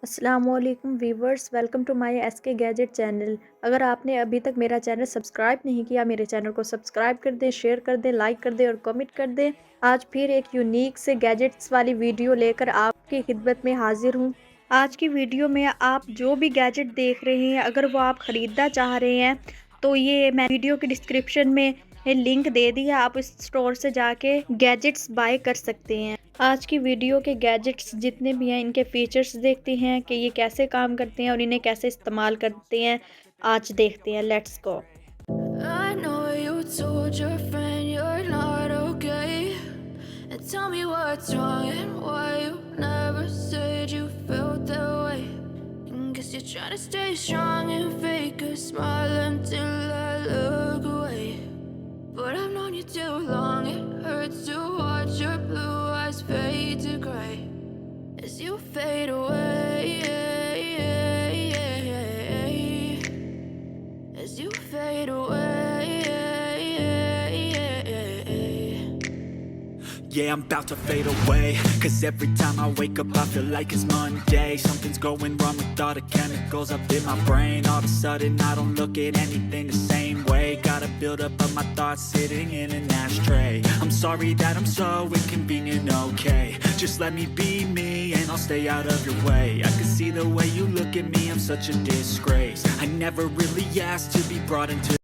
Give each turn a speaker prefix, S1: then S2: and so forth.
S1: अस्सलामुअलैकुम viewers, welcome to my SK gadget channel. अगर आपने अभी तक मेरा चैनल सब्सक्राइब नहीं किया, मेरे चैनल को सब्सक्राइब कर दें, शेयर कर दें, लाइक कर दें और कमेंट कर दें। आज फिर एक यूनिक से गैजेट्स वाली वीडियो लेकर आपकी खिदमत में हाजिर हूँ। आज की वीडियो में आप जो भी गैजेट देख रहे हैं, अगर वो आप ख़रीदना चाह रहे हैं तो ये मैं वीडियो की डिस्क्रिप्शन में लिंक दे दिया, आप इस स्टोर से जाके गैजेट्स बाय कर सकते हैं। आज की वीडियो के गैजेट्स जितने भी हैं, इनके फीचर्स देखते हैं कि ये कैसे काम करते हैं और इन्हें कैसे इस्तेमाल करते हैं। आज देखते हैं, let's go.
S2: I know you told your friend you're not okay. And tell me what's wrong and why you never said you felt that way. And guess you're trying to stay strong and fake a smile until I look away. But I've known you too long, it hurts to watch your blue eyes fade to gray as you fade away. As you fade away.
S3: Yeah, I'm about to fade away. Cause every time I wake up I feel like it's Monday. Something's going wrong with all the chemicals up in my brain. All of a sudden I don't look at anything the same way. Gotta build up of my thoughts sitting in an ashtray. I'm sorry that I'm so inconvenient, okay. Just let me be me and I'll stay out of your way. I can see the way you look at me, I'm such a disgrace. I never really asked to be brought into